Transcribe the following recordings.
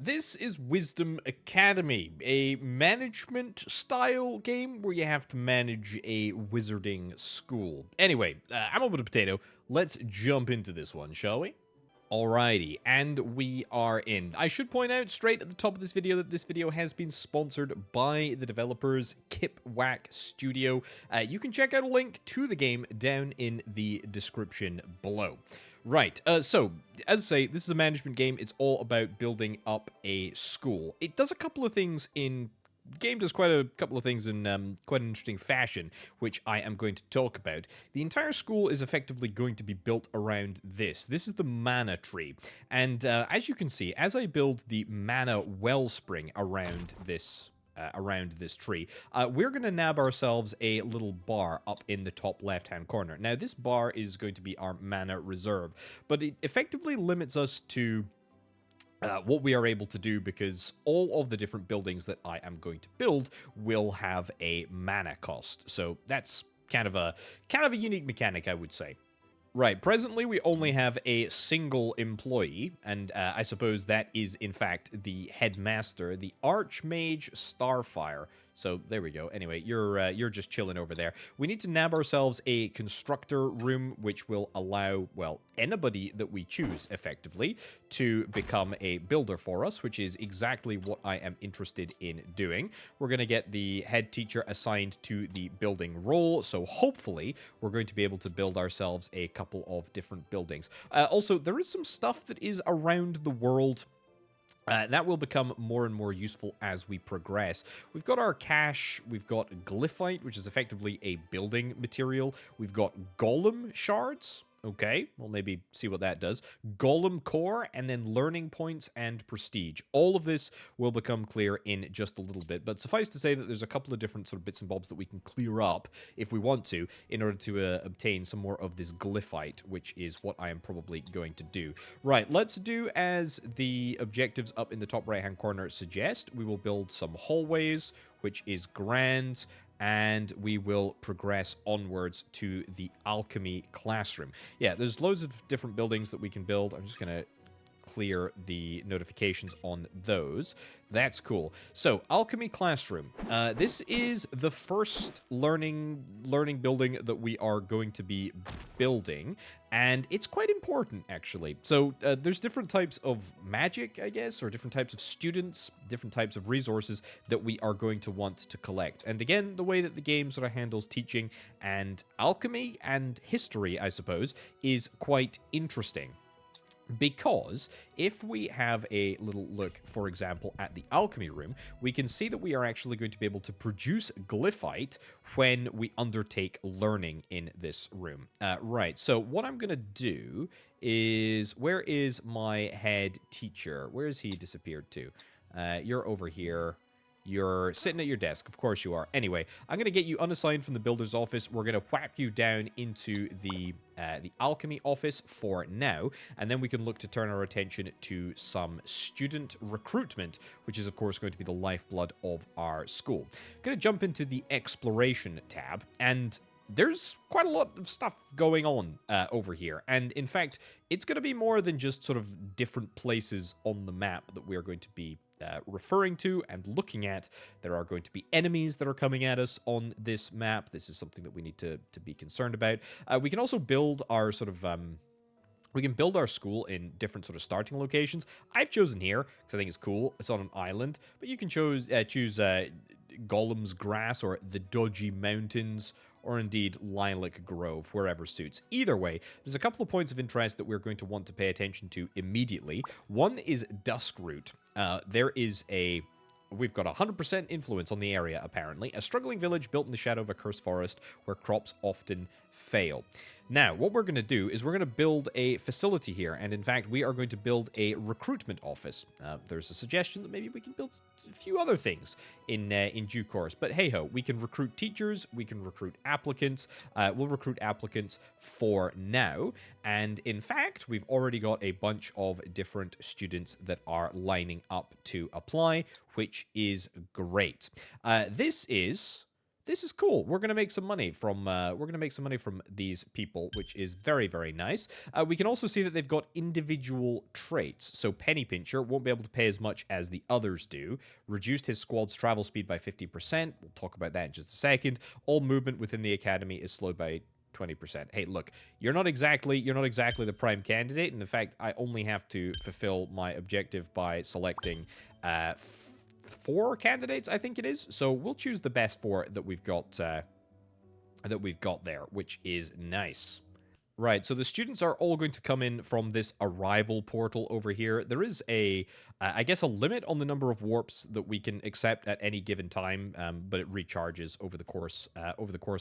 This is Wizdom Academy, a management-style game where you have to manage a wizarding school. Anyway, I'm Orbital Potato. Let's jump into this one, shall we? Alrighty, and we are in. I should point out straight at the top of this video that this video has been sponsored by the developers Kipwhack Studio. You can check out a link to the game down in the description below. Right, so, as I say, this is a management game. It's all about building up a school. It does a couple of things in... The game does quite a couple of things in quite an interesting fashion, which I am going to talk about. The entire school is effectively going to be built around this. This is the mana tree. And as you can see, as I build the mana wellspring around this tree, we're going to nab ourselves a little bar up in the top left-hand corner. Now, this bar is going to be our mana reserve, but it effectively limits us to what we are able to do because all of the different buildings that I am going to build will have a mana cost. So that's kind of a unique mechanic, I would say. Right, presently we only have a single employee, and I suppose that is, in fact, the headmaster, the Archmage Starfire. So, there we go. Anyway, you're just chilling over there. We need to nab ourselves a constructor room, which will allow, well, anybody that we choose, effectively, to become a builder for us, which is exactly what I am interested in doing. We're going to get the head teacher assigned to the building role, so hopefully we're going to be able to build ourselves a couple of different buildings. Also, there is some stuff that is around the world that will become more and more useful as we progress. We've got our cache, we've got glyphite, which is effectively a building material. We've got golem shards. Okay, we'll maybe see what that does. Golem core, and then learning points and prestige. All of this will become clear in just a little bit, but suffice to say that there's a couple of different sort of bits and bobs that we can clear up if we want to, in order to obtain some more of this glyphite, which is what I am probably going to do. Right, let's do as the objectives up in the top right-hand corner suggest. We will build some hallways, which is grand, and we will progress onwards to the alchemy classroom. Yeah, there's loads of different buildings that we can build. I'm just going to clear the notifications on those. That's cool. So, alchemy classroom. This is the first learning building that we are going to be building, and it's quite important, actually. So, there's different types of magic, I guess, or different types of students, different types of resources that we are going to want to collect. And again, the way that the game sort of handles teaching and alchemy and history, I suppose, is quite interesting. Because if we have a little look, for example, at the alchemy room, we can see that we are actually going to be able to produce glyphite when we undertake learning in this room. Right, so what I'm going to do is... Where is my head teacher? Where has he disappeared to? You're over here. You're sitting at your desk. Of course you are. Anyway, I'm going to get you unassigned from the builder's office. We're going to whack you down into the alchemy office for now, and then we can look to turn our attention to some student recruitment, which is, of course, going to be the lifeblood of our school. I'm going to jump into the exploration tab, and there's quite a lot of stuff going on over here. And in fact, it's going to be more than just sort of different places on the map that we are going to be referring to and looking at. There are going to be enemies that are coming at us on this map. This is something that we need to be concerned about. We can also build our sort of... we can build our school in different sort of starting locations. I've chosen here because I think it's cool. It's on an island, but you can choose Golem's Grass or the Dodgy Mountains, or indeed Lilac Grove, wherever suits. Either way, there's a couple of points of interest that we're going to want to pay attention to immediately. One is Duskroot. There is a... We've got 100% influence on the area, apparently. A struggling village built in the shadow of a cursed forest where crops often fail. Now, what we're going to do is we're going to build a facility here, and in fact, we are going to build a recruitment office. There's a suggestion that maybe we can build a few other things in due course, but hey-ho, we can recruit teachers, we can recruit applicants. We'll recruit applicants for now, and in fact, we've already got a bunch of different students that are lining up to apply, which is great. This is this is cool. We're gonna make some money from these people, which is very, very nice. We can also see that they've got individual traits. So Penny Pincher won't be able to pay as much as the others do. Reduced his squad's travel speed by 50%. We'll talk about that in just a second. All movement within the academy is slowed by 20%. Hey, look, you're not exactly the prime candidate, and in fact, I only have to fulfill my objective by selecting 4 candidates, I think it is. So we'll choose the best 4 that we've got there, which is nice. Right, so the students are all going to come in from this arrival portal over here. There is I guess, a limit on the number of warps that we can accept at any given time, but it recharges over the course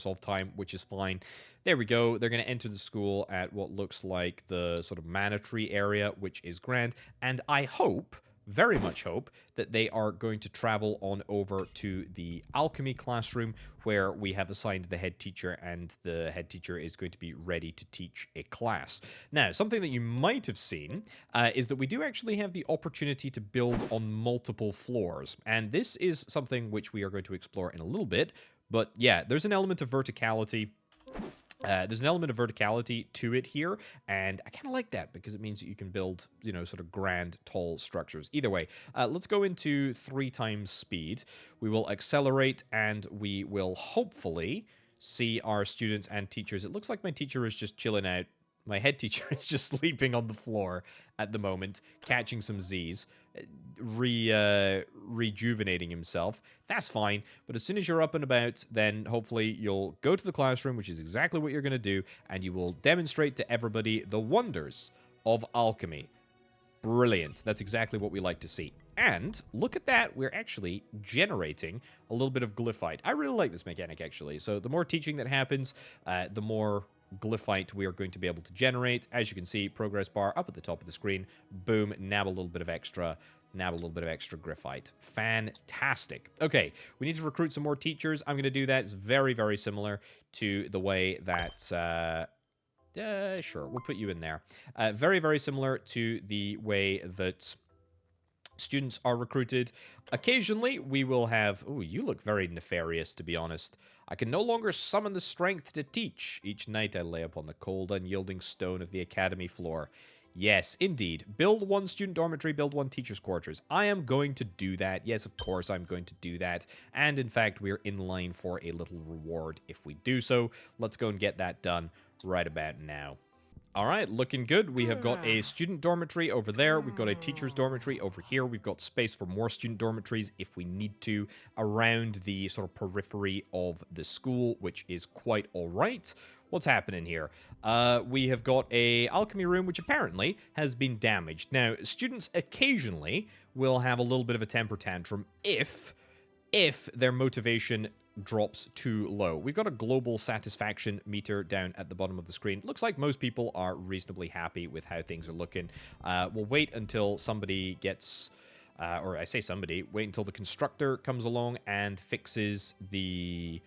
of time, which is fine. There we go. They're going to enter the school at what looks like the sort of mandatory area, which is grand, and I hope, very much hope, that they are going to travel on over to the alchemy classroom, where we have assigned the head teacher, and the head teacher is going to be ready to teach a class. Now, something that you might have seen is that we do actually have the opportunity to build on multiple floors, and this is something which we are going to explore in a little bit, but yeah, there's an element of verticality. To it here, and I kind of like that because it means that you can build, sort of grand, tall structures. Either way, let's go into 3 times speed. We will accelerate, and we will hopefully see our students and teachers. It looks like my teacher is just chilling out. My head teacher is just sleeping on the floor at the moment, catching some Z's, rejuvenating himself. That's fine, but as soon as you're up and about, then hopefully you'll go to the classroom, which is exactly what you're going to do, and you will demonstrate to everybody the wonders of alchemy. Brilliant. That's exactly what we like to see. And look at that, we're actually generating a little bit of glyphite. I really like this mechanic, actually. So the more teaching that happens, the more glyphite we are going to be able to generate. As you can see, progress bar up at the top of the screen. Boom, nab a little bit of extra graphite. Fantastic. Okay, we need to recruit some more teachers. I'm going to do that. It's very, very similar to the way that... sure, we'll put you in there. Very, very similar to the way that students are recruited. Occasionally, we will have... Ooh, you look very nefarious, to be honest. I can no longer summon the strength to teach. Each night I lay upon the cold, unyielding stone of the academy floor. Yes, indeed. Build 1 student dormitory, build 1 teacher's quarters. I am going to do that. Yes, of course I'm going to do that. And in fact, we're in line for a little reward if we do so. Let's go and get that done right about now. All right, looking good. We have got a student dormitory over there. We've got a teacher's dormitory over here. We've got space for more student dormitories if we need to around the sort of periphery of the school, which is quite all right. What's happening here? We have got a alchemy room, which apparently has been damaged. Now, students occasionally will have a little bit of a temper tantrum if their motivation drops too low. We've got a global satisfaction meter down at the bottom of the screen. Looks like most people are reasonably happy with how things are looking. We'll wait until somebody gets... or I say somebody, wait until the constructor comes along and fixes the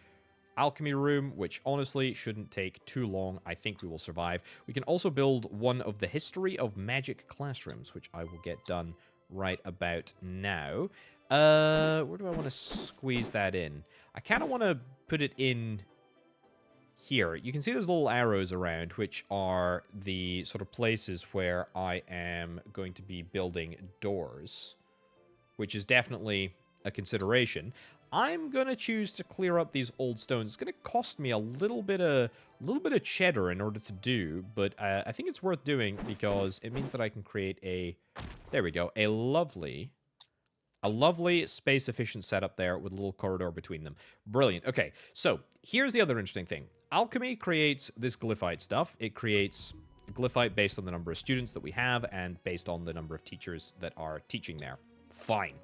alchemy room, which honestly shouldn't take too long. I think we will survive. We can also build one of the history of magic classrooms, which I will get done right about now. Where do I want to squeeze that in? I kind of want to put it in here. You can see those little arrows around, which are the sort of places where I am going to be building doors, which is definitely a consideration. I'm gonna choose to clear up these old stones. It's gonna cost me a little bit of cheddar in order to do, but I think it's worth doing because it means that I can create there we go, a lovely space-efficient setup there with a little corridor between them. Brilliant. Okay, so here's the other interesting thing. Alchemy creates this glyphite stuff. It creates glyphite based on the number of students that we have and based on the number of teachers that are teaching there. Fine.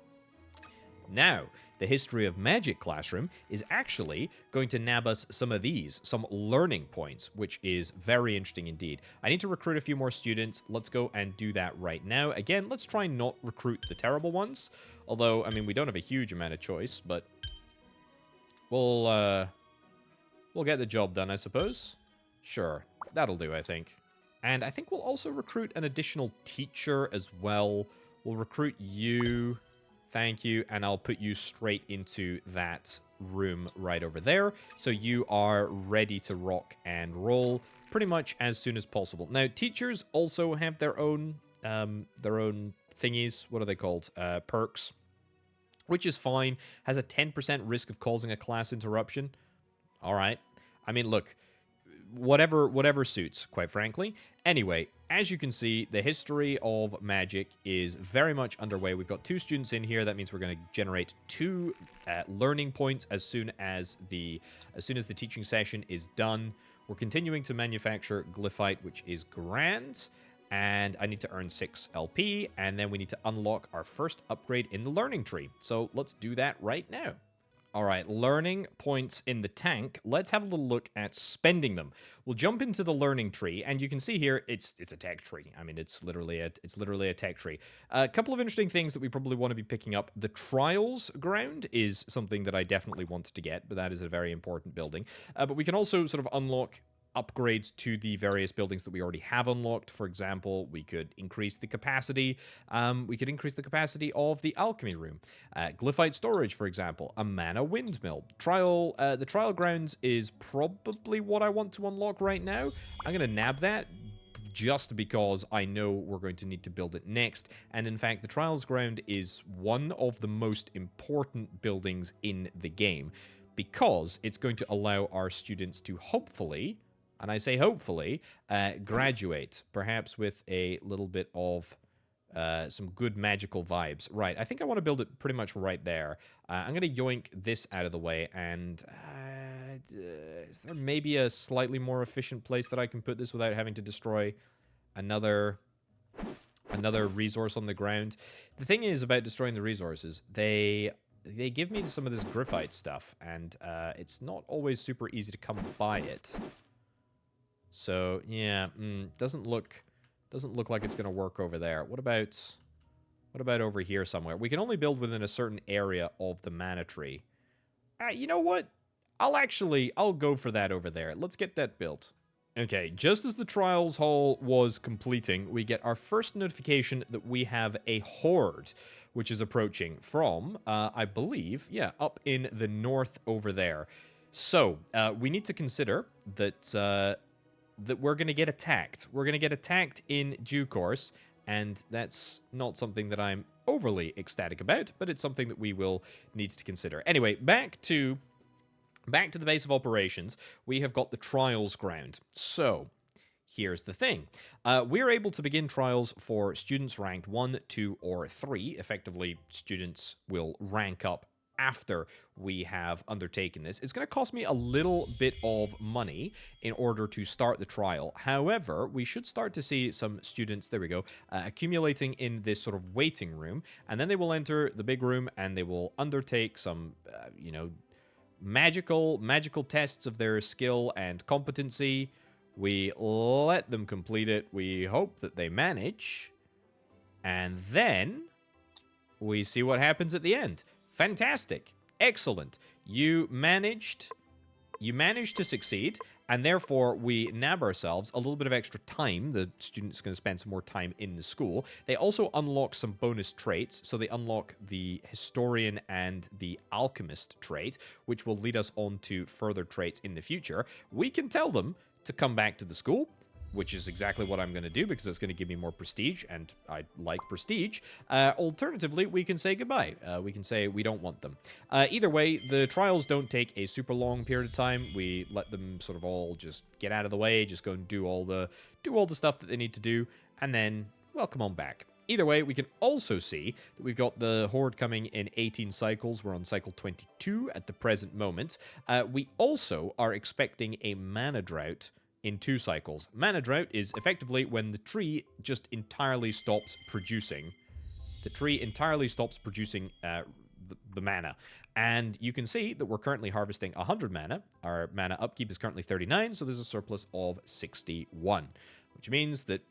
Now, the History of Magic classroom is actually going to nab us some of these, some learning points, which is very interesting indeed. I need to recruit a few more students. Let's go and do that right now. Again, let's try and not recruit the terrible ones. Although, I mean, we don't have a huge amount of choice, but we'll get the job done, I suppose. Sure, that'll do, I think. And I think we'll also recruit an additional teacher as well. We'll recruit you... Thank you, and I'll put you straight into that room right over there. So you are ready to rock and roll pretty much as soon as possible. Now, teachers also have their own thingies. What are they called? Perks, which is fine. Has a 10% risk of causing a class interruption. All right. I mean, look, whatever suits, quite frankly. Anyway, as you can see, the history of magic is very much underway. We've got 2 students in here. That means we're going to generate 2 learning points as soon as the teaching session is done. We're continuing to manufacture glyphite, which is grand. And I need to earn 6 LP, and then we need to unlock our first upgrade in the learning tree. So let's do that right now. All right, learning points in the tank. Let's have a little look at spending them. We'll jump into the learning tree, and you can see here it's a tech tree. I mean, it's literally a tech tree. A couple of interesting things that we probably want to be picking up. The trials ground is something that I definitely want to get, but that is a very important building. But we can also sort of unlock upgrades to the various buildings that we already have unlocked. For example, we could increase the capacity. We could increase the capacity of the alchemy room. Glyphite storage, for example. A mana windmill. The trial grounds is probably what I want to unlock right now. I'm going to nab that just because I know we're going to need to build it next. And in fact, the trials ground is one of the most important buildings in the game because it's going to allow our students to hopefully, and I say hopefully, graduate, perhaps with a little bit of some good magical vibes. Right, I think I want to build it pretty much right there. I'm going to yoink this out of the way, and is there maybe a slightly more efficient place that I can put this without having to destroy another resource on the ground? The thing is about destroying the resources, they give me some of this graphite stuff, and it's not always super easy to come by it. So yeah, doesn't look like it's gonna work over there. What about over here somewhere? We can only build within a certain area of the mana tree. You know what? I'll go for that over there. Let's get that built. Okay, just as the trials hall was completing, we get our first notification that we have a horde, which is approaching from, I believe, yeah, up in the north over there. So, we need to consider that we're going to get attacked. We're going to get attacked in due course, and that's not something that I'm overly ecstatic about, but it's something that we will need to consider. Anyway, back to the base of operations. We have got the trials ground. So, here's the thing. We're able to begin trials for students ranked 1, 2, or 3. Effectively, students will rank up after we have undertaken this. It's going to cost me a little bit of money in order to start the trial. However, we should start to see some students, there we go, accumulating in this sort of waiting room, and then they will enter the big room and they will undertake some, magical tests of their skill and competency. We let them complete it. We hope that they manage, and then we see what happens at the end. Fantastic. Excellent. You managed to succeed, and therefore we nab ourselves a little bit of extra time. The student's going to spend some more time in the school. They also unlock some bonus traits. So they unlock the historian and the alchemist trait, which will lead us on to further traits in the future. We can tell them to come back to the school, which is exactly what I'm going to do because it's going to give me more prestige, and I like prestige. Alternatively, we can say goodbye. We can say we don't want them. Either way, the trials don't take a super long period of time. We let them sort of all just get out of the way, just go and do all the stuff that they need to do, and then, well, come on back. Either way, we can also see that we've got the horde coming in 18 cycles. We're on cycle 22 at the present moment. We also are expecting a mana drought in 2 cycles. Mana drought is effectively when the tree just entirely stops producing. The tree entirely stops producing the mana. And you can see that we're currently harvesting 100 mana. Our mana upkeep is currently 39, so there's a surplus of 61. Which means that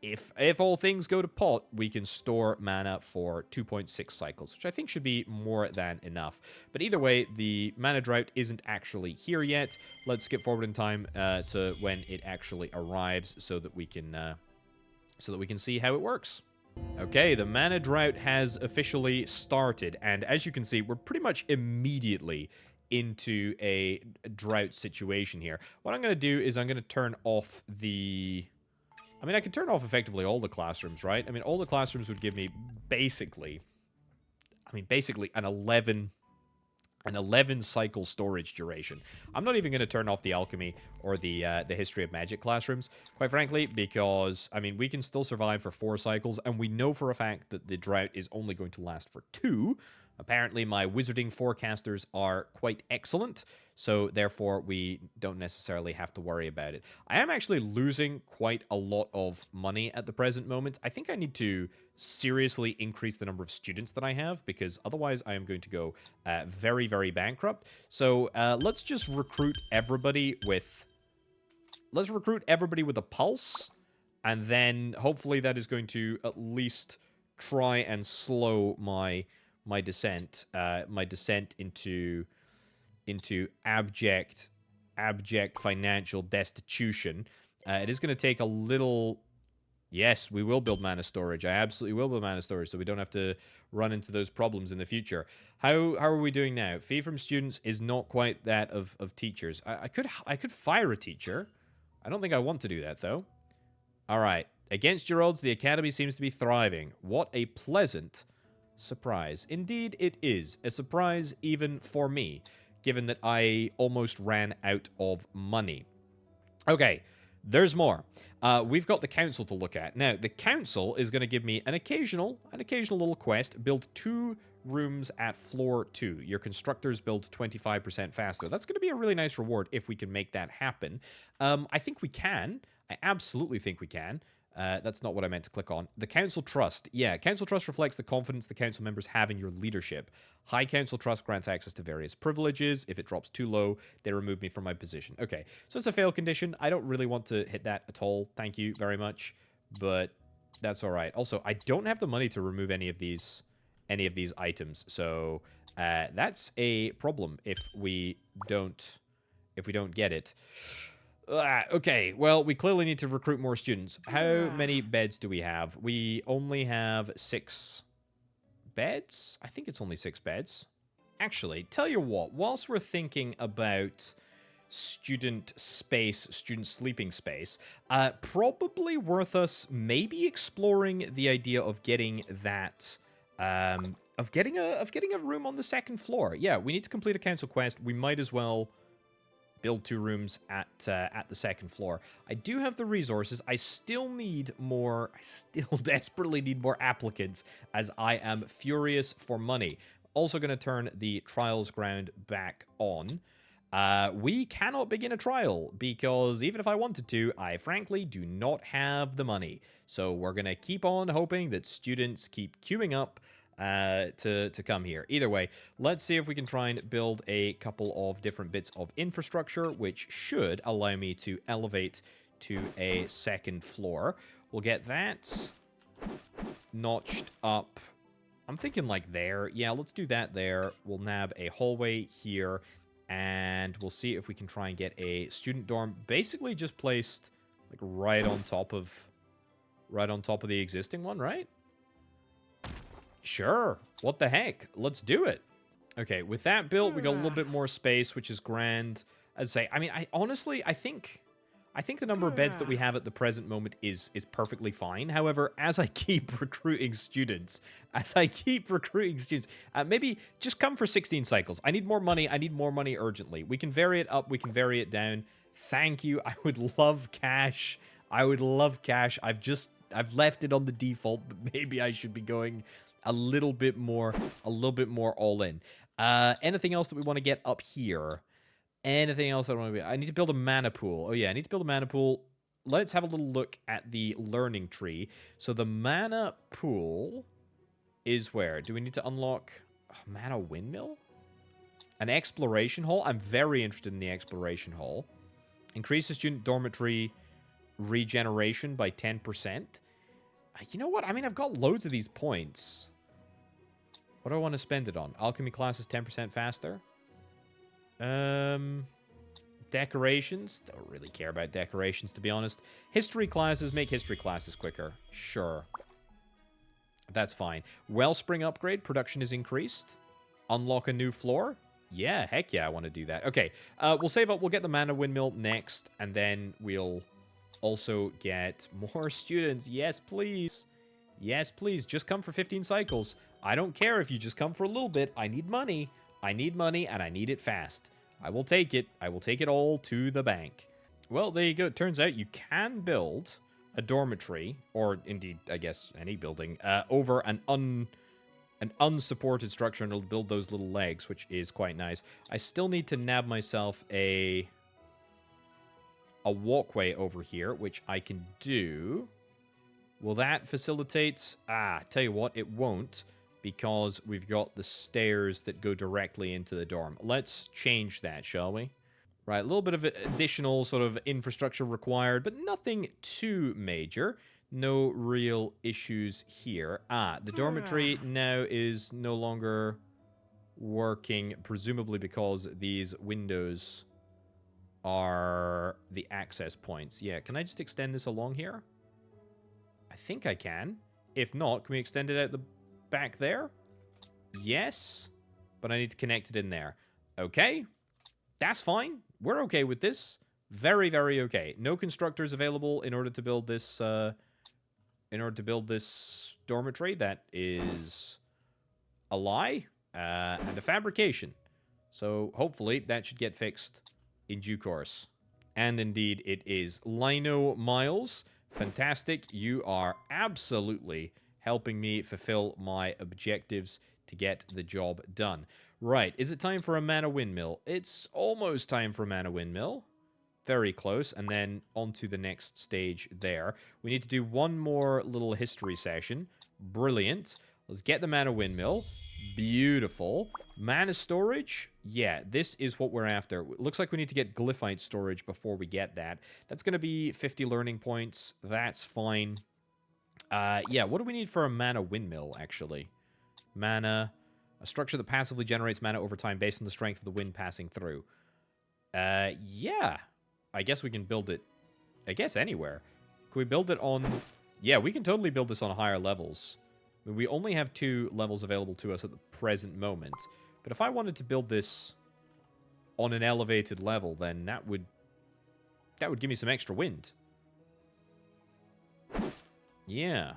if all things go to pot, we can store mana for 2.6 cycles, which I think should be more than enough. But either way, the mana drought isn't actually here yet. Let's skip forward in time to when it actually arrives, so that we can see how it works. Okay, the mana drought has officially started, and as you can see, we're pretty much immediately into a drought situation here. What I'm going to do is I'm going to turn off the... I mean, I can turn off effectively all the classrooms, right? I mean, all the classrooms would give me basically... I mean, basically an 11 cycle storage duration. I'm not even going to turn off the alchemy or the history of magic classrooms, quite frankly, because, I mean, we can still survive for 4 cycles, and we know for a fact that the drought is only going to last for 2. Apparently, my wizarding forecasters are quite excellent, so therefore we don't necessarily have to worry about it. I am actually losing quite a lot of money at the present moment. I think I need to seriously increase the number of students that I have, because otherwise I am going to go very, very bankrupt. So let's just recruit everybody with... Let's recruit everybody with a pulse, and then hopefully that is going to at least try and slow my descent into abject financial destitution. It is going to take a little... Yes, we will build mana storage. I absolutely will build mana storage, so we don't have to run into those problems in the future. How are we doing now? Fee from students is not quite that of teachers. I could fire a teacher. I don't think I want to do that, though. All right. Against your odds, the academy seems to be thriving. What a pleasant surprise. Indeed, it is. A surprise even for me, given that I almost ran out of money. Okay, there's more. We've got the council to look at. Now, the council is going to give me an occasional little quest. Build 2 rooms at floor 2. Your constructors build 25% faster. That's going to be a really nice reward if we can make that happen. I think we can. I absolutely think we can. That's not what I meant to click on. The council trust. Yeah, council trust reflects the confidence the council members have in your leadership. High council trust grants access to various privileges. If it drops too low, they remove me from my position. Okay, so it's a fail condition. I don't really want to hit that at all. Thank you very much, but that's all right. Also, I don't have the money to remove any of these items, so that's a problem if we don't get it. Okay, well, we clearly need to recruit more students. How many beds do we have? We only have 6 beds? I think it's only 6 beds. Actually, tell you what, whilst we're thinking about student space, student sleeping space, probably worth us maybe exploring the idea of getting that... of getting a room on the 2nd floor. Yeah, we need to complete a council quest. We might as well build 2 rooms at the 2nd floor. I do have the resources. I still need more. I still desperately need more applicants, as I am furious for money. Also going to turn the trials ground back on. We cannot begin a trial, because even if I wanted to, I frankly do not have the money. So we're going to keep on hoping that students keep queuing up to come here. Either way, let's see if we can try and build a couple of different bits of infrastructure, which should allow me to elevate to a 2nd floor. We'll get that notched up. I'm thinking like there. Yeah, let's do that there. We'll nab a hallway here, and we'll see if we can try and get a student dorm basically just placed like right on top of the existing one, right? Sure. What the heck? Let's do it. Okay, with that built, we got a little bit more space, which is grand. As I say, I mean, I think the number of beds that we have at the present moment is perfectly fine. However, as I keep recruiting students, maybe just come for 16 cycles. I need more money. I need more money urgently. We can vary it up. We can vary it down. Thank you. I would love cash. I've left it on the default, but maybe I should be going a little bit more all in. Anything else that we want to get up here? Anything else I want to be? I need to build a mana pool. Oh yeah, I need to build a mana pool. Let's have a little look at the learning tree. So the mana pool is where? Do we need to unlock mana windmill? An exploration hall? I'm very interested in the exploration hall. Increase the student dormitory regeneration by 10%. You know what? I mean, I've got loads of these points. What do I want to spend it on? Alchemy class is 10% faster. Decorations. Don't really care about decorations, to be honest. History classes. Make history classes quicker. Sure. That's fine. Wellspring upgrade. Production is increased. Unlock a new floor. Yeah, heck yeah, I want to do that. Okay, we'll save up. We'll get the mana windmill next, and then we'll also get more students. Yes, please. Yes, please. Just come for 15 cycles. I don't care if you just come for a little bit. I need money. I need money, and I need it fast. I will take it. I will take it all to the bank. Well, there you go. It turns out you can build a dormitory, or indeed, I guess, any building, over an unsupported structure, and it'll build those little legs, which is quite nice. I still need to nab myself a walkway over here, which I can do. Will that facilitate? Tell you what, it won't, because we've got the stairs that go directly into the dorm. Let's change that, shall we? Right, a little bit of additional sort of infrastructure required, but nothing too major. No real issues here. The dormitory now is no longer working, presumably because these windows are the access points. Yeah, can I just extend this along here? I think I can. If not, can we extend it out the back there? Yes, but I need to connect it in there. Okay, that's fine. We're okay with this. Very, very okay. No constructors available in order to build this dormitory. That is a lie and a fabrication. So hopefully that should get fixed in due course. And indeed it is. Lino Miles, fantastic. You are absolutely helping me fulfill my objectives to get the job done. Right, is it time for a mana windmill? It's almost time for a mana windmill. Very close, and then on to the next stage there. We need to do one more little history session. Brilliant. Let's get the mana windmill. Beautiful. Mana storage? Yeah, this is what we're after. Looks like we need to get glyphite storage before we get that. That's going to be 50 learning points. That's fine. Yeah, what do we need for a mana windmill, actually? Mana... A structure that passively generates mana over time based on the strength of the wind passing through. Yeah. I guess we can build it, I guess, anywhere. Can we build it on... Yeah, we can totally build this on higher levels. I mean, we only have 2 levels available to us at the present moment. But if I wanted to build this on an elevated level, then that would give me some extra wind. Yeah.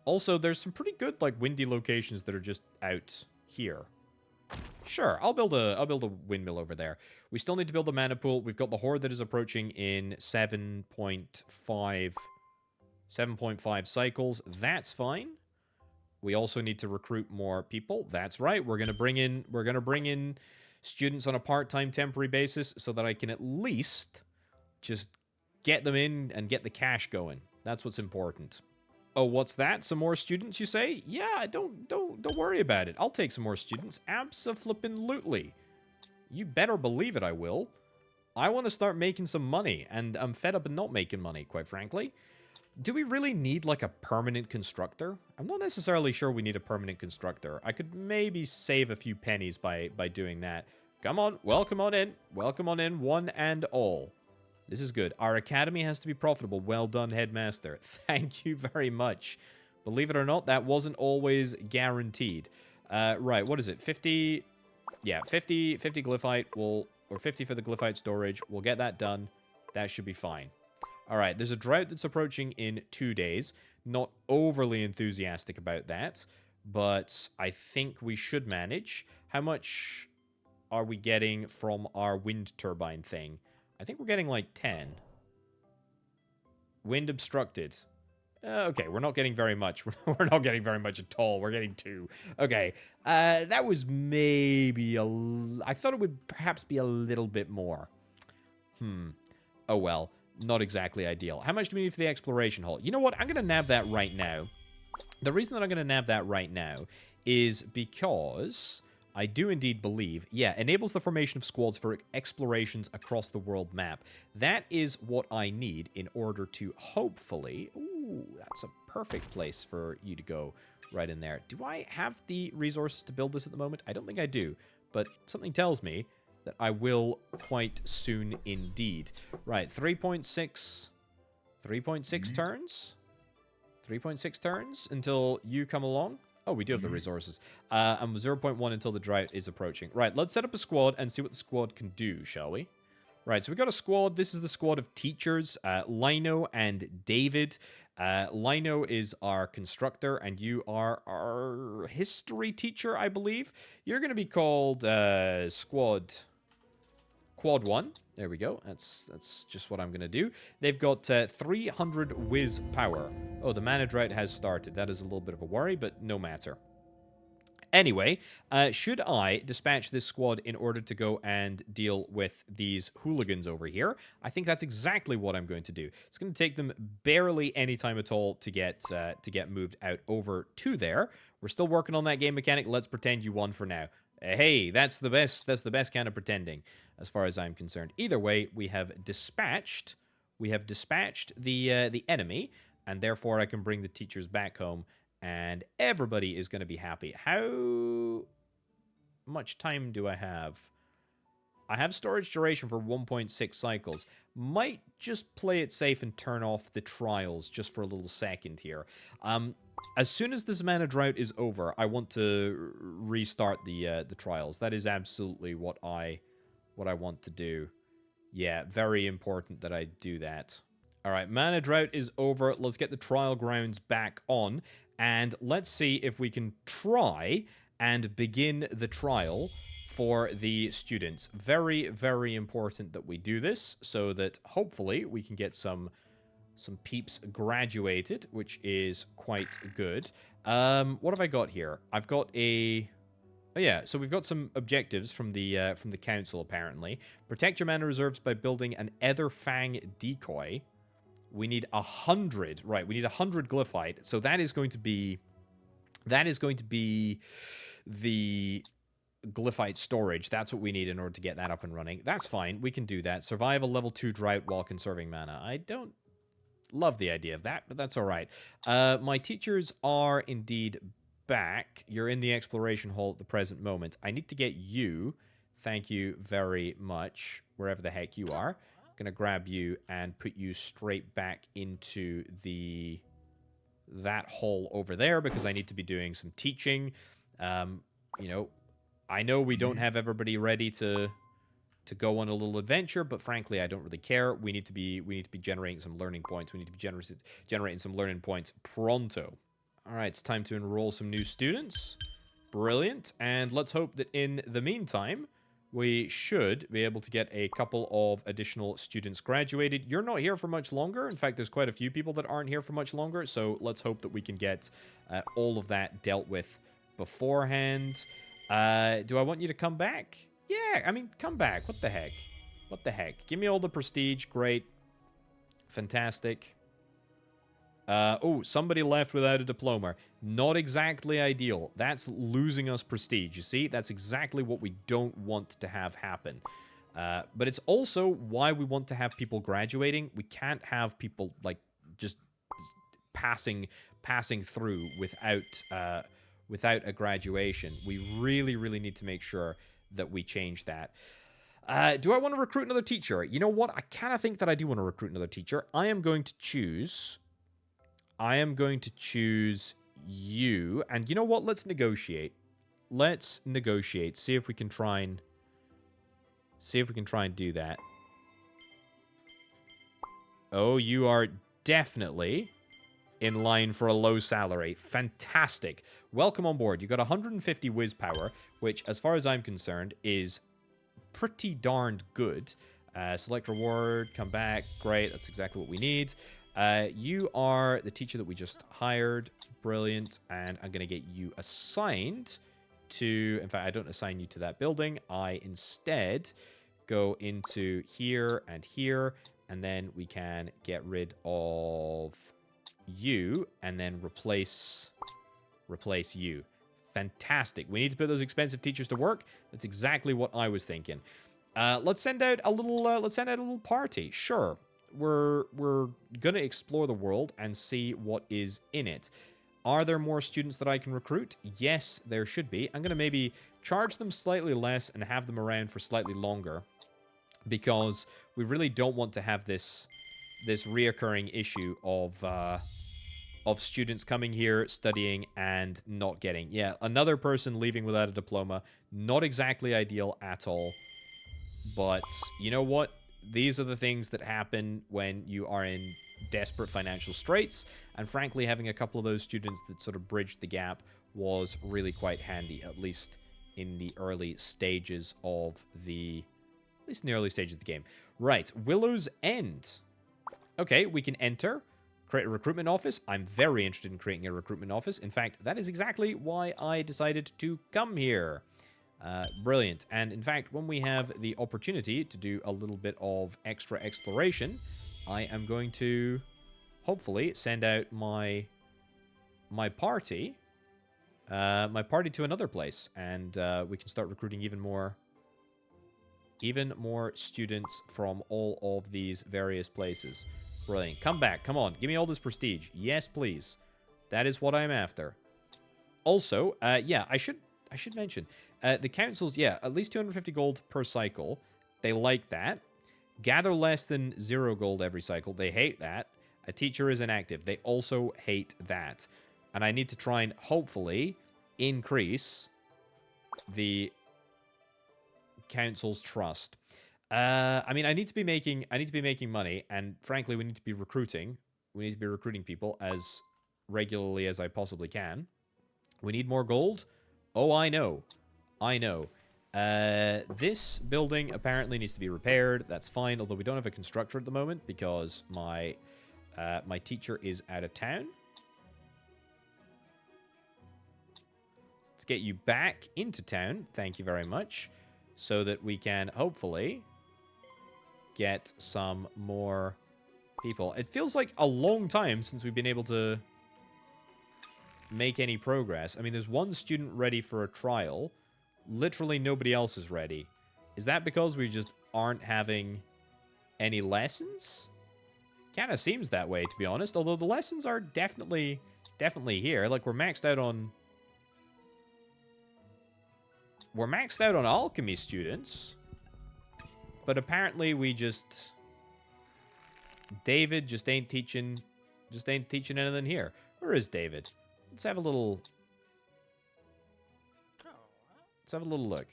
Also, there's some pretty good, like, windy locations that are just out here. Sure, I'll build a windmill over there. We still need to build a mana pool. We've got the horde that is approaching in 7.5 cycles. That's fine. We also need to recruit more people. That's right. We're gonna bring in students on a part-time temporary basis so that I can at least just get them in and get the cash going. That's what's important. Oh, what's that? Some more students, you say? Yeah, don't worry about it. I'll take some more students. Abso-flippin-lutely. You better believe it, I will. I want to start making some money, and I'm fed up of not making money, quite frankly. Do we really need, like, a permanent constructor? I'm not necessarily sure we need a permanent constructor. I could maybe save a few pennies by doing that. Come on, welcome on in. Welcome on in, one and all. This is good. Our academy has to be profitable. Well done, headmaster. Thank you very much. Believe it or not, that wasn't always guaranteed. Right, what is it? 50... Yeah, 50 glyphite. Or 50 for the glyphite storage. We'll get that done. That should be fine. All right, there's a drought that's approaching in 2 days. Not overly enthusiastic about that, but I think we should manage. How much are we getting from our wind turbine thing? I think we're getting like 10. Wind obstructed. Okay, we're not getting very much. We're not getting very much at all. We're getting 2. Okay, that was maybe a... I thought it would perhaps be a little bit more. Oh well, not exactly ideal. How much do we need for the exploration hall? You know what? I'm going to nab that right now. The reason that I'm going to nab that right now is because... I do indeed believe, yeah, enables the formation of squads for explorations across the world map. That is what I need in order to hopefully... Ooh, that's a perfect place for you to go right in there. Do I have the resources to build this at the moment? I don't think I do, but something tells me that I will quite soon indeed. Right, 3.6 turns? 3.6 turns until you come along. Oh, we do have the resources. And 0.1 until the drought is approaching. Right, let's set up a squad and see what the squad can do, shall we? Right, so we got a squad. This is the squad of teachers, Lino and David. Lino is our constructor, and you are our history teacher, I believe. You're going to be called Quad 1. There we go. That's just what I'm going to do. They've got 300 whiz power. Oh, the mana drought has started. That is a little bit of a worry, but no matter. Anyway, should I dispatch this squad in order to go and deal with these hooligans over here? I think that's exactly what I'm going to do. It's going to take them barely any time at all to get moved out over to there. We're still working on that game mechanic. Let's pretend you won for now. Hey, that's the best. That's the best kind of pretending, as far as I'm concerned. Either way, we have dispatched the enemy, and therefore I can bring the teachers back home. And everybody is going to be happy. How much time do I have? I have storage duration for 1.6 cycles. Might just play it safe and turn off the trials just for a little second here. As soon as this mana drought is over, I want to restart the trials. That is absolutely what I want to do. Yeah, very important that I do that. All right, mana drought is over. Let's get the trial grounds back on. And let's see if we can try and begin the trial for the students. Very, very important that we do this so that hopefully we can get some peeps graduated, which is quite good. What have I got here? I've got a... Oh yeah, so we've got some objectives from the council, apparently. Protect your mana reserves by building an Etherfang decoy. We need 100. Right, we need 100 glyphite. So that is going to be the glyphite storage. That's what we need in order to get that up and running. That's fine. We can do that. Survive a level 2 drought while conserving mana. I don't love the idea of that, but that's all right. My teachers are indeed back. You're in the exploration hall at the present moment. I need to get you. Thank you very much, wherever the heck you are. Gonna grab you and put you straight back into that hole over there because I need to be doing some teaching. You know, I know we don't have everybody ready to go on a little adventure, but frankly, I don't really care. We need to be generating some learning points. We need to be generating some learning points pronto. All right, it's time to enroll some new students. Brilliant, and let's hope that in the meantime, we should be able to get a couple of additional students graduated. You're not here for much longer. In fact, there's quite a few people that aren't here for much longer. So let's hope that we can get all of that dealt with beforehand. Do I want you to come back? Yeah, I mean, come back. What the heck? What the heck? Give me all the prestige. Great. Fantastic. Oh, somebody left without a diploma. Not exactly ideal. That's losing us prestige, you see? That's exactly what we don't want to have happen. But it's also why we want to have people graduating. We can't have people, like, just passing through without a graduation. We really, really need to make sure that we change that. Do I want to recruit another teacher? You know what? I kind of think that I do want to recruit another teacher. I am going to choose you. And you know what? Let's negotiate. Let's negotiate. See if we can try and do that. Oh, you are definitely in line for a low salary. Fantastic. Welcome on board. You got 150 whiz power, which, as far as I'm concerned, is pretty darned good. Select reward. Come back. Great. That's exactly what we need. You are the teacher that we just hired. Brilliant. And I'm going to get you assigned to... In fact, I don't assign you to that building. I instead go into here and here. And then we can get rid of you and then replace you. Fantastic. We need to put those expensive teachers to work. That's exactly what I was thinking. Let's send out a little party. Sure. We're gonna explore the world and see what is in it. Are there more students that I can recruit? Yes, there should be. I'm gonna maybe charge them slightly less and have them around for slightly longer, because we really don't want to have this reoccurring issue of of students coming here, studying, and not getting. Yeah, another person leaving without a diploma. Not exactly ideal at all. But you know what? These are the things that happen when you are in desperate financial straits. And frankly, having a couple of those students that sort of bridged the gap was really quite handy, at least in the early stages of the... At least in the early stages of the game. Right, Willow's End. Okay, we can enter, create a recruitment office. I'm very interested in creating a recruitment office. In fact, that is exactly why I decided to come here. Brilliant. And in fact, when we have the opportunity to do a little bit of extra exploration, I am going to hopefully send out my party to another place, and we can start recruiting even more students from all of these various places. Brilliant. Come back. Come on. Give me all this prestige. Yes, please. That is what I'm after. Also, yeah, I should mention, the councils, yeah, at least 250 gold per cycle. They like that. Gather less than 0 gold every cycle. They hate that. A teacher is inactive. They also hate that. And I need to try and hopefully increase the council's trust. I mean, I need to be making money, and frankly, we need to be recruiting. We need to be recruiting people as regularly as I possibly can. We need more gold. Oh, I know. This building apparently needs to be repaired. That's fine, although we don't have a constructor at the moment because my teacher is out of town. Let's get you back into town. Thank you very much. So that we can hopefully get some more people. It feels like a long time since we've been able to make any progress. I mean, there's one student ready for a trial. Literally nobody else is ready. Is that because we just aren't having any lessons? Kind of seems that way, to be honest. Although the lessons are definitely here. Like, we're maxed out on alchemy students. But apparently we just... David just ain't teaching anything here. Where is David? Let's have a little look.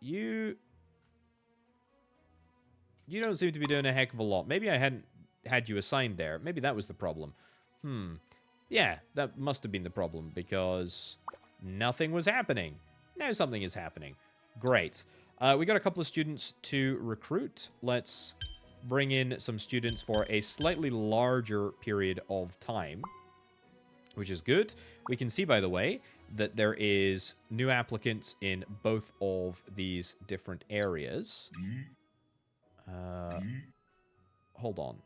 You don't seem to be doing a heck of a lot. Maybe I hadn't had you assigned there. Maybe that was the problem. Yeah, that must have been the problem because nothing was happening. Now something is happening. Great. We got a couple of students to recruit. Let's bring in some students for a slightly larger period of time, which is good. We can see, by the way, that there is new applicants in both of these different areas. Hold on.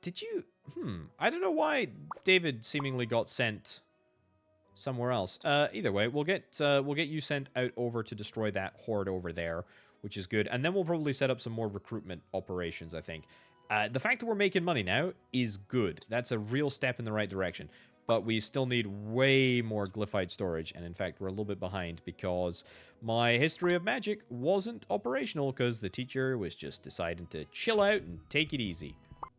Did you... I don't know why David seemingly got sent somewhere else. Either way, we'll get you sent out over to destroy that horde over there, which is good. And then we'll probably set up some more recruitment operations, I think. The fact that we're making money now is good. That's a real step in the right direction. But we still need way more glyphite storage. And in fact, we're a little bit behind because my history of magic wasn't operational because the teacher was just deciding to chill out and take it easy.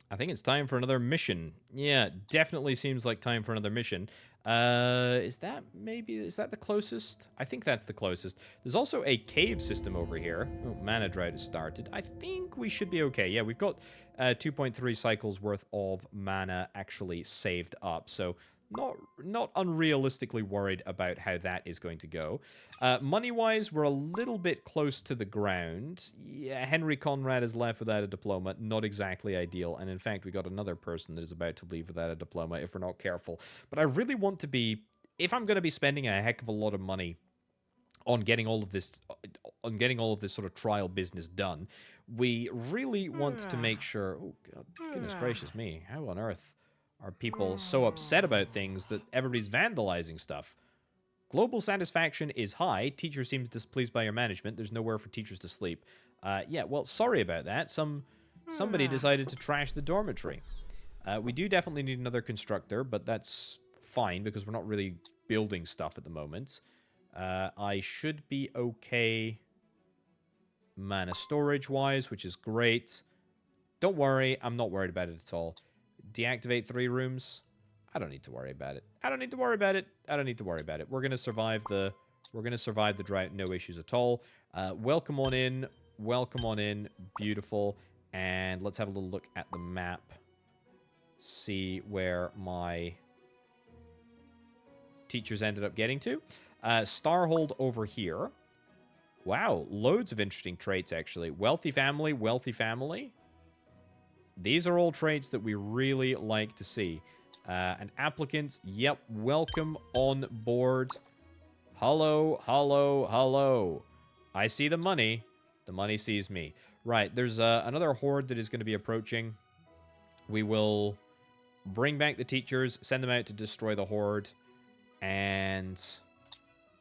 I think it's time for another mission. Yeah, definitely seems like time for another mission. Is that the closest? I think that's the closest. There's also a cave system over here. Oh, mana drought has started. I think we should be okay. Yeah, we've got 2.3 cycles worth of mana actually saved up. So not unrealistically worried about how that is going to go. Money-wise, we're a little bit close to the ground. Yeah, Henry Conrad is left without a diploma. Not exactly ideal. And in fact, we got another person that is about to leave without a diploma if we're not careful. But I really want to be... If I'm going to be spending a heck of a lot of money on getting all of this sort of trial business done, we really want to make sure... Oh, God, goodness gracious me. How on earth are people so upset about things that everybody's vandalizing stuff? Global satisfaction is high. Teacher seems displeased by your management. There's nowhere for teachers to sleep. Yeah, well, sorry about that. Somebody decided to trash the dormitory. We do definitely need another constructor, but that's fine because we're not really building stuff at the moment. I should be okay mana storage-wise, which is great. Don't worry, I'm not worried about it at all. deactivate 3 rooms. I don't need to worry about it. I don't need to worry about it. I don't need to worry about it. We're gonna survive the drought, no issues at all. Welcome on in. Welcome on in. Beautiful. And let's have a little look at the map. See where my teachers ended up getting to. Starhold over here. Wow, loads of interesting traits, actually. Wealthy family, wealthy family. These are all traits that we really like to see. And applicants, yep, welcome on board. Hello, hello, hello. I see the money. The money sees me. Right, there's another horde that is going to be approaching. We will bring back the teachers, send them out to destroy the horde, and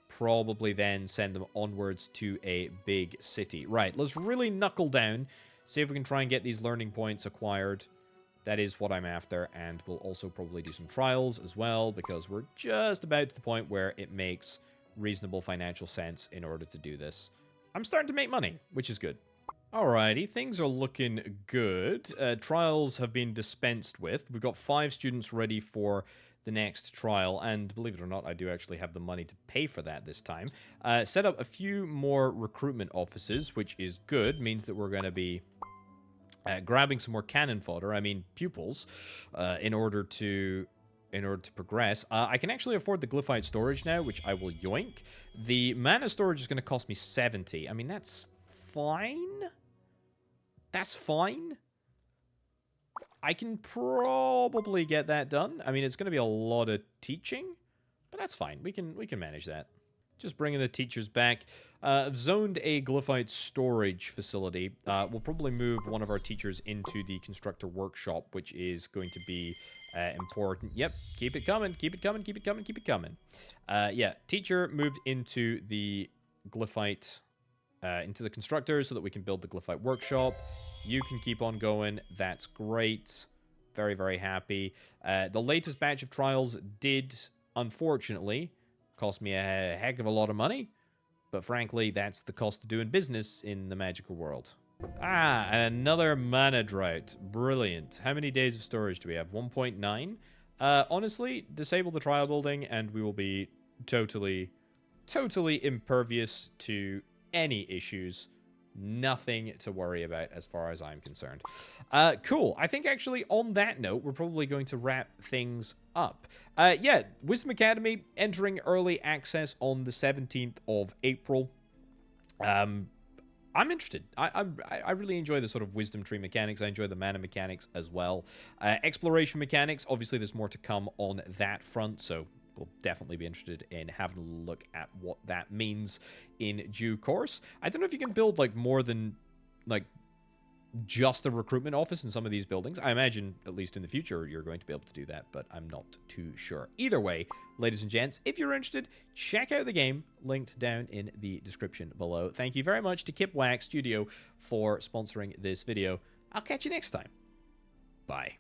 probably then send them onwards to a big city. Right, let's really knuckle down, see if we can try and get these learning points acquired. That is what I'm after, and we'll also probably do some trials as well, because we're just about to the point where it makes reasonable financial sense in order to do this. I'm starting to make money, which is good. Alrighty, things are looking good. Trials have been dispensed with. We've got 5 students ready for the next trial, and believe it or not, I do actually have the money to pay for that this time. Set up a few more recruitment offices, which is good. Means that we're going to be grabbing some more cannon fodder, I mean pupils, in order to progress. I can actually afford the glyphite storage now, which I will yoink. The mana storage is going to cost me 70. I mean, that's fine. That's fine. I can probably get that done. I mean, it's going to be a lot of teaching, but that's fine. We can manage that. Just bringing the teachers back. Zoned a glyphite storage facility. We'll probably move one of our teachers into the constructor workshop, which is going to be important. Yep, keep it coming, keep it coming, keep it coming, keep it coming. Yeah, teacher moved into the glyphite, into the constructor so that we can build the glyphite workshop. You can keep on going. That's great. Very, very happy. The latest batch of trials did, unfortunately, cost me a heck of a lot of money. But frankly, that's the cost of doing business in the magical world. Ah, another mana drought. Brilliant. How many days of storage do we have? 1.9? Honestly, disable the trial building and we will be totally impervious to any issues. Nothing to worry about as far as I'm concerned. Cool. I think actually on that note, we're probably going to wrap things up. Yeah, Wizdom Academy entering early access on the 17th of April. I'm interested. I really enjoy the sort of wisdom tree mechanics. I enjoy the mana mechanics as well. Exploration mechanics, obviously there's more to come on that front, so we'll definitely be interested in having a look at what that means in due course. I don't know if you can build, like, more than, like, just a recruitment office in some of these buildings. I imagine, at least in the future, you're going to be able to do that, but I'm not too sure. Either way, ladies and gents, if you're interested, check out the game, linked down in the description below. Thank you very much to Kipwax Studio for sponsoring this video. I'll catch you next time. Bye.